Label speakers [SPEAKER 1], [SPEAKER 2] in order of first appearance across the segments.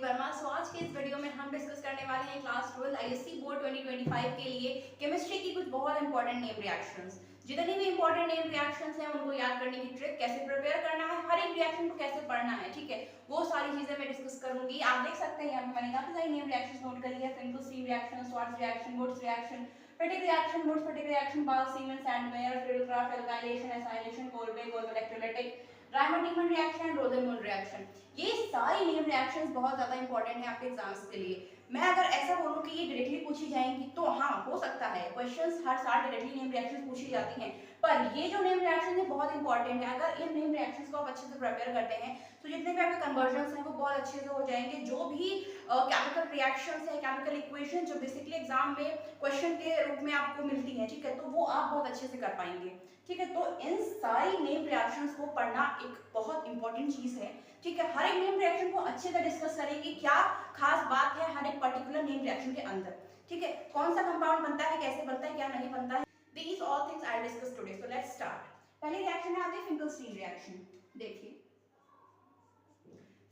[SPEAKER 1] वर्मा। सो आज के इस वीडियो में हम डिस्कस करने वाले हैं क्लास 12 आईएससी बोर्ड 2025 के लिए केमिस्ट्री की कुछ बहुत इंपॉर्टेंट नेम रिएक्शंस। जितनी भी इंपॉर्टेंट नेम रिएक्शंस हैं उनको याद करने की ट्रिक, कैसे प्रिपेयर करना है, हर एक रिएक्शन को कैसे पढ़ना है, ठीक है, वो सारी चीजें मैं डिस्कस करूंगी। आप देख सकते हैं यहाँ पे मैंने काफी सारी नेम रिएक्शंस नोट करी है। Finkelstein reaction, Swarts reaction, Wurtz reaction, Fittig reaction, Wurtz Fittig reaction, Balz Schiemann, Sandmeyer, Friedel Crafts, alkylation, acylation, Kolbe electrolytic, Reimer reaction, Rosenmund reaction. ये सारी नेम रिएक्शंस बहुत ज्यादा इंपॉर्टेंट है आपके एग्जाम्स के लिए। मैं अगर ऐसा बोलूं कि ये डायरेक्टली पूछी जाएंगी तो हाँ, हो सकता है क्वेश्चंस हर साल डायरेक्टली नेम रिएक्शंस पूछी जाती हैं, पर ये जो नेम रिएक्शन है बहुत इंपॉर्टेंट है। अगर इन नेम रिएक्शंस को आप अच्छे से प्रिपेयर करते हैं तो जितने भी आपके कन्वर्जन्स हैं वो बहुत अच्छे से हो जाएंगे। जो भी केमिकल रिएक्शंस है, केमिकल इक्वेशन जो बेसिकली एग्जाम में क्वेश्चन के रूप में आपको मिलती है, ठीक है, तो वो आप बहुत अच्छे से कर पाएंगे, ठीक है। तो इन सारी नेम रिएक्शंस को पढ़ना एक बहुत इंपॉर्टेंट चीज है, ठीक है। हर एक नेम रिएक्शन को अच्छे से डिस्कस करेंगे, क्या खास बात है हर एक पर्टिकुलर नेम रिएक्शन के अंदर, ठीक है, कौन सा कंपाउंड बनता है, कैसे बनता है, क्या नहीं बनता है। These all things I discuss today. So let's start. पहले रिएक्शन है आपकी फिंकल-स्टीन रिएक्शन। देखिए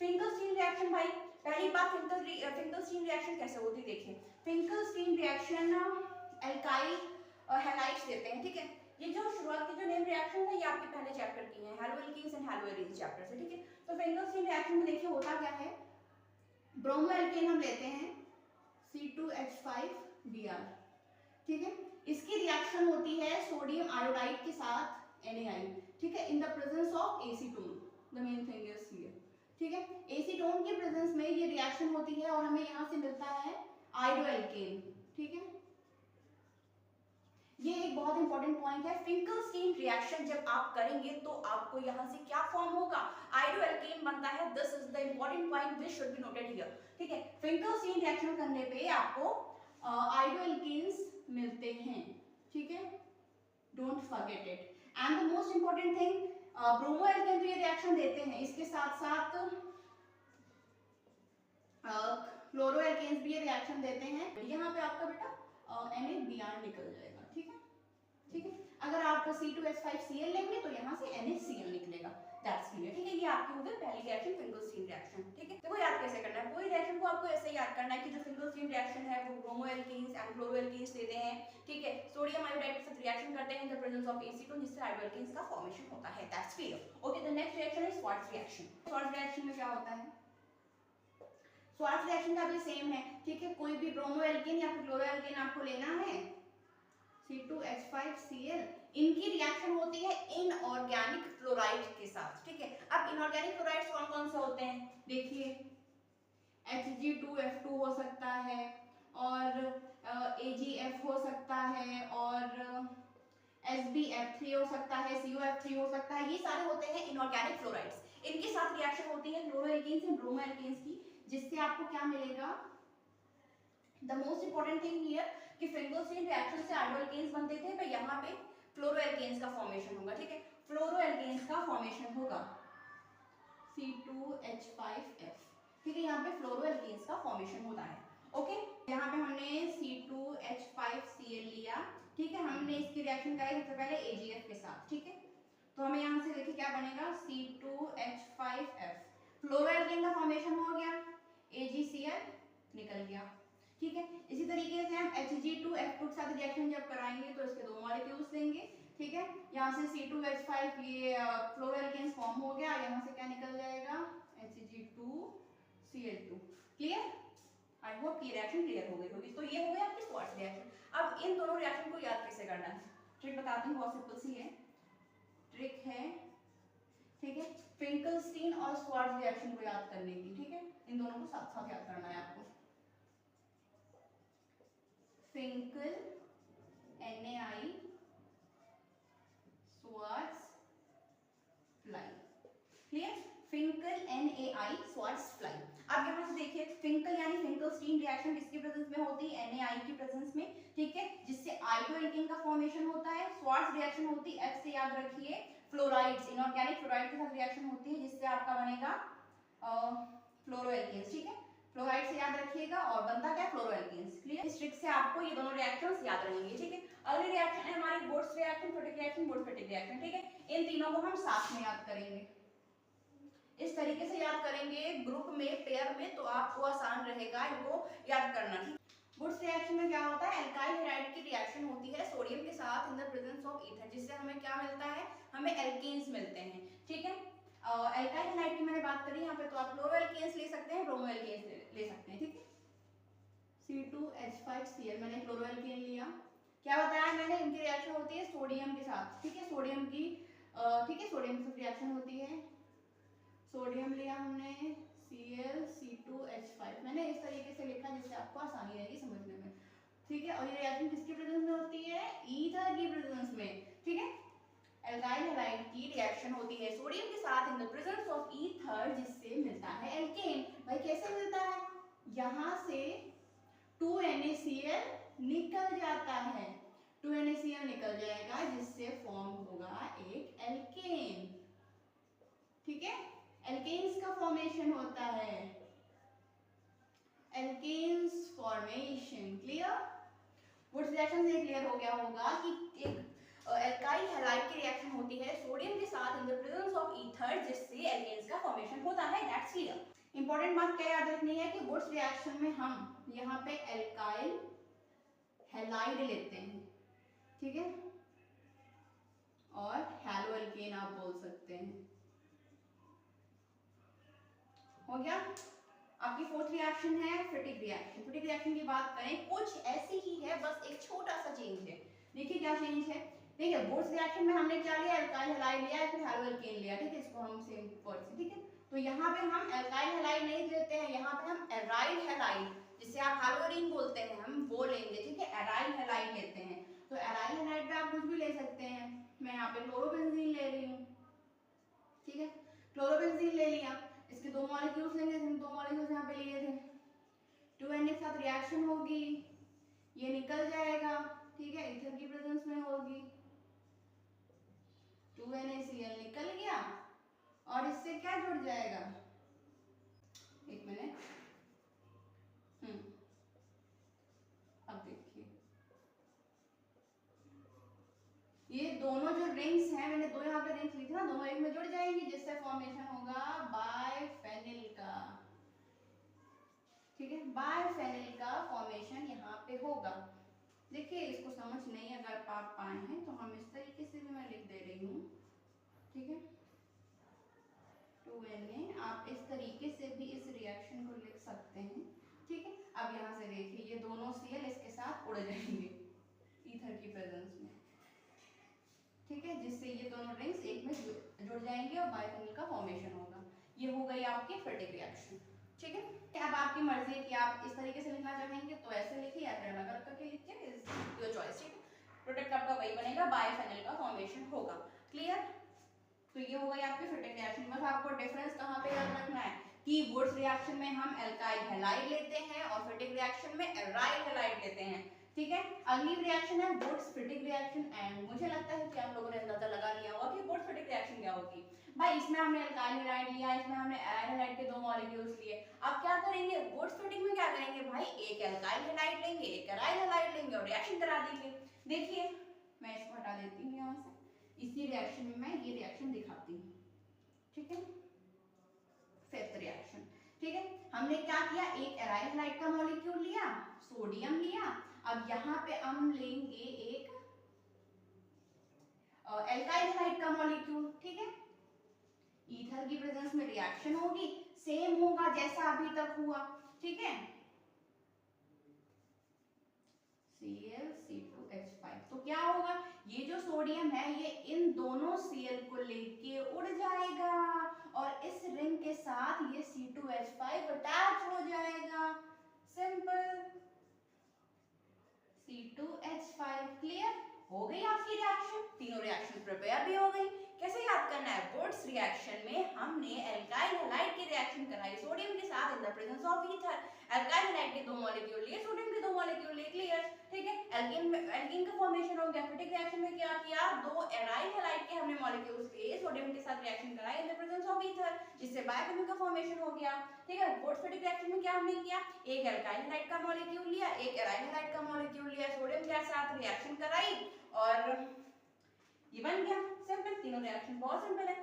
[SPEAKER 1] फिंकल-स्टीन रिएक्शन, भाई पहली बात फिंकल-स्टीन रिएक्शन कैसे होती है। देखिए फिंकल-स्टीन रिएक्शन एल्काइल हैलाइड्स देते हैं, ठीक है। ये जो शुरुआत की जो नेम रिएक्शन है ये आपके पहले चैप्टर की है, हैलोएल्कीन्स एंड हैलोएरीज चैप्टर से, ठीक है। तो फिंकल-स्टीन रिएक्शन में देखिए होता क्या है, ब्रोमो एल्केन हम लेते हैं C2H5Br, ठीक है। इसकी रिएक्शन होती है सोडियम आयोडाइड के साथ NaI, ठीक है, in the presence of acetone. The main thing is here, ठीक है, एसीटोन के प्रेजेंस में ये रिएक्शन होती है और हमें यहाँ से मिलता है आयोडोएल्केन, ठीक है। ये एक बहुत इंपॉर्टेंट पॉइंट है। फिंकल-स्टीन रिएक्शन जब आप करेंगे तो आपको यहाँ से क्या फॉर्म होगा, आयोडोएल्केन बनता है। This is the important point which should be noted here, ठीक है। फिंकल-स्टीन रिएक्शन करने पे आपको आयोडोएल्केन्स मिलते हैं, ठीक है, don't forget it. And the most important thing, bromo alkane तो ये रिएक्शन देते हैं, इसके साथ साथ क्लोरो एल्केन्स भी ये रिएक्शन देते हैं। यहाँ पे आपका बेटा NaBr निकल जाएगा, ठीक है, ठीक है। अगर आप C2H5Cl लेंगे तो यहाँ से NaCl निकलेगा, दैट्स क्लियर, ठीक है। ये आपकी हो गई पहली रिएक्शन फिंकल-स्टीन रिएक्शन, ठीक है। देखो याद कैसे करना है, कोई रिएक्शन को आपको ऐसे याद करना है कि जो फिंकल-स्टीन रिएक्शन है वो bromo alkenes and chloro alkenes देते हैं, ठीक है, सोडियम आयोडाइड के साथ रिएक्शन करते हैं in the presence of acetone, जिससे आयोडोएल्केन्स का फॉर्मेशन होता है, that's clear. Okay, the next reaction is Swarts reaction. Swarts reaction में क्या होता है, स्वार्ट्ज रिएक्शन का भी सेम है, ठीक है। कोई भी ब्रोमो एल्केन या फिर क्लोरो एल्केन आपको लेना है, C2H5Cl, इनकी रिएक्शन होती है इनऑर्गेनिक क्लोराइड के साथ, ठीक है। अब इनऑर्गेनिक क्लोराइड्स कौन कौन से होते हैं, देखिए Hg2F2 हो सकता है और AgF हो सकता है और SbF3 हो सकता है, COF3 हो सकता है, ये सारे होते हैं इनऑर्गेनिक क्लोराइड्स। इनके साथ रिएक्शन होती है chloro alkanes and bromo alkanes की, जिससे आपको क्या मिलेगा, the most important thing here कि फिंकल-स्टीन रिएक्शन से आयोडोएल्केन्स बनते थे, पर यहाँ पे फ्लोरोएल्केन्स का फॉर्मेशन होगा, ठीक है, फ्लोरोएल्केन्स का फॉर्मेशन होगा C2H5F, ठीक है, यहाँ पे फ्लोरोएल्केन्स का फॉर्मेशन होता है। ओके, यहाँ पे हमने C2H5Cl लिया, ठीक है, हमने इसकी रिएक्शन कराई सबसे पहले AgF के साथ, ठीक है। तो हमें यहाँ से देखिए क्या बनेगा, C2H5F, फ्लोरोएल्केन का फॉर्मेशन हो गया, AgCl निकल गया, ठीक है। इसी तरीके से हम Hg2F2 के साथ रिएक्शन जब कराएंगे तो इसके दो मॉलिक्यूल्स लेंगे, ठीक है। यहाँ से C2H5 ये फ्लोरोएल्केन्स फॉर्म हो गया, यहाँ से क्या निकल जाएगा, Hg2Cl2, क्लियर। आई होप ये रिएक्शन क्लियर हो गई होगी। तो ये हो गया आपकी स्वार्ट्ज रिएक्शन। अब इन दोनों रिएक्शन को याद कैसे करना है, ट्रिक बताती हूँ, बहुत सिंपल सी है ट्रिक है, ठीक है। फिंकल-स्टीन और स्वार्ट्ज रिएक्शन को याद करने की, ठीक है, इन दोनों को साथ साथ याद करना है आपको। Finkel NaI Swarts fly, clear, Finkel NaI Swarts fly. अब यहाँ से देखिए फिंकल यानी फिंकल-स्टीन रिएक्शन किसके प्रेजेंस में होती है, NaI की प्रेजेंस में, ठीक है, जिससे आयोडोएल्केन का फॉर्मेशन होता है। स्वार्ट्ज रिएक्शन होती है, F से याद रखिए, फ्लोराइड्स, इनऑर्गेनिक फ्लोराइड के साथ रिएक्शन होती है, जिससे आपका बनेगा फ्लोरोएल्केन्स, ठीक है, फ्लोराइड से याद रखिएगा और बनता क्या, फ्लोरोएल्केन्स, क्लियर। इस ट्रिक से आपको ये दोनों रिएक्शंस याद रहेंगे, ठीक है। अगली रिएक्शन है हमारी woods reaction, Fittig reaction, Wurtz Fittig reaction, ठीक है। इन तीनों को हम साथ में याद करेंगे। इस तरीके से याद करेंगे ग्रुप में, पेयर में, तो आपको आसान रहेगा इनको याद करना। वुड्स रिएक्शन में क्या होता है, एल्काइल हैलाइड की रिएक्शन होती है सोडियम के साथ in the presence of ether, जिससे हमें क्या मिलता है, हमें एल्केन्स मिलते हैं। ठीक है, एल्काइल हैलाइड की मैंने बात करी यहाँ पे, तो आप क्लोरो एल्केन्स ले सकते हैं, ब्रोमो एल्केन्स ले सकते हैं। ठीक है, C2H5Cl मैंने क्लोरो एल्केन लिया। क्या बताया मैंने, इनकी रिएक्शन होती है सोडियम के साथ। ठीक है, सोडियम की ठीक है, सोडियम के साथ रिएक्शन होती है। सोडियम लिया हमने ClC2H5, मैंने इस तरीके से लिखा जिससे आपको आसानी रहेगी समझने में। ठीक है, और ये रिएक्शन किसके प्रेजेंस में होती है, ईथर की प्रेजेंस में। ठीक है, एल्काइल हैलाइड की रिएक्शन होती है सोडियम के साथ in the presence of ether, जिससे मिलता है एल्केन। भाई कैसे मिलता है, यहां से 2NaCl निकल जाता है, 2NaCl निकल जाएगा, जिससे फॉर्म होगा एक एल्केन। ठीक है, एल्केन्स का फॉर्मेशन होता है, alkanes formation. Clear, Wurtz reaction से क्लियर हो गया होगा कि एक एल्काइल हैलाइड की रिएक्शन होती है सोडियम के साथ in the presence of ether, जिससे एल्केन्स का फॉर्मेशन होता है। That's clear. इंपॉर्टेंट बात क्या याद रखनी है कि वुड्स रिएक्शन में हम यहाँ पे एल्काइल हैलाइड लेते हैं। ठीक है, और हैलो एल्केन आप बोल सकते हैं। हो गया, आपकी फोर्थ रिएक्शन है फिटिक रिएक्शन। फिटिक रिएक्शन की बात करें, कुछ ऐसी ही है, बस एक छोटा सा चेंज है। देखिए क्या चेंज है, ठीक है, वुड्स रिएक्शन में हमने क्या लिया, एल्काइल हैलाइड लिया, फिर हैलो एल्केन लिया। ठीक है, इसको हम सेम वर्ड से, ठीक है, तो यहाँ पे हम एल्काइल हैलाइड नहीं लेते हैं, यहाँ पे हम एराइल हैलाइड, जिसे आप हैलोरीन बोलते हैं, हम वो लेंगे। ठीक है, एराइल हैलाइड लेते हैं। तो एराइल हैलाइड पे आप कुछ भी ले सकते हैं, मैं यहाँ पे क्लोरोबेंजीन ले रही हूँ। ठीक है, क्लोरोबेंजीन ले लिया, इसके दो मॉलिक्यूल्स लेंगे, हम दो मॉलिक्यूल्स यहाँ पे लिए थे, 2Na के साथ रिएक्शन होगी, ये निकल जाएगा। ठीक है, ईथर की प्रेजेंस में होगी, 2NaCl निकल गया, और इससे क्या जुड़ जाएगा, एक मिनट, अब देखिए ये दोनों जो रिंग्स हैं, मैंने दो यहाँ पे रिंग्स ली थी ना, दोनों एक में जुड़ जाएंगी, जिससे फॉर्मेशन होगा बाइफेनिल का। ठीक है, बाइफेनिल का फॉर्मेशन यहाँ पे होगा। देखिए इसको समझ नहीं अगर आप पाए हैं तो हम इस तरीके से भी मैं लिख दे रही हूँ। ठीक है, 2Na, आप इस तरीके से भी इस रिएक्शन को लिख सकते हैं। ठीक है, अब यहाँ से देखिए ये दोनों Cl इसके साथ उड़ जाएंगे ईथर की प्रेजेंस में। ठीक है, जिससे ये दोनों रिंग्स एक में जुड़ जाएंगे और बाइफेनिल का फॉर्मेशन होगा। ये हो गई आपकी फिटिक रिएक्शन। ठीक है, अब आपकी मर्जी है कि आप इस तरीके से लिखना चाहेंगे तो ऐसे लिखिए या फिर अलग करके लिखिए, इज योर चॉइस। ठीक है, प्रोडक्ट आपका वही बनेगा, बाइफेनिल का फॉर्मेशन होगा। क्लियर, तो ये हो गई आपकी फिटिक रिएक्शन। बस आपको डिफरेंस कहाँ पे याद रखना है कि वुड्स रिएक्शन में हम एल्काइल हैलाइड लेते हैं और फिटिक रिएक्शन में एराइल हैलाइड लेते हैं। ठीक है, अगली रिएक्शन है वुड्स फिटिक रिएक्शन, एंड मुझे लगता है कि आप लोगों ने अंदाजा लगा लिया होगा कि वुड्स फिटिक रिएक्शन क्या होगी। भाई इसमें हमने एल्काइल हैलाइड लिया, इसमें हमने एराइल हैलाइड के दो मॉलिक्यूल्स लिए। अब क्या करेंगे, वुड्स फिटिक में क्या करेंगे भाई, एक एल्काइल हैलाइड लेंगे, एक एराइल हैलाइड लेंगे और रिएक्शन करा देंगे। देखिए मैं इसको हटा देती हूँ यहाँ से, इसी रिएक्शन में मैं ये रिएक्शन दिखाती हूँ। ठीक है, फिफ्थ रिएक्शन। ठीक है, हमने क्या किया, एक एराइल हैलाइड का मॉलिक्यूल लिया, सोडियम लिया, अब यहाँ पे हम लेंगे एक एल्काइल हैलाइड का मॉलिक्यूल। ठीक है, ईथर की प्रेजेंस में रिएक्शन होगी, सेम होगा जैसा अभी तक हुआ। ठीक है, ClC2H5, तो क्या होगा, ये जो सोडियम है ये इन दोनों Cl को लेके उड़ जाएगा और इस रिंग के साथ ये C2H5 अटैच हो जाएगा। Simple, C2H5। क्लियर, हो गई आपकी रिएक्शन, तीनों रिएक्शन प्रिपेयर भी हो गई। कैसे याद करना है, वुड्स रिएक्शन में हमने एल्काइल हैलाइड की रिएक्शन कराई सोडियम के साथ in the presence of ether, alkyl halide के दो मॉलिक्यूल लिए, सोडियम के दो मॉलिक्यूल लिए। क्लियर, ठीक है, एल्कीन का फॉर्मेशन हो गया। फिटिक रिएक्शन में क्या किया, दो एराइल हैलाइड के हमने मॉलिक्यूल्स लिए, सोडियम के साथ रिएक्शन कराई in the presence of ether, जिससे बाइफेनिल का फॉर्मेशन हो गया। ठीक है, वुड्स फिटिक रिएक्शन में क्या हमने किया, एक एल्काइल हैलाइड का मॉलिक्यूल लिया, एक एराइल हैलाइड का मॉलिक्यूल लिया, सोडियम के साथ रिएक्शन कराई और ये बन गया। सिंपल, तीनों रिएक्शन बहुत सिंपल है।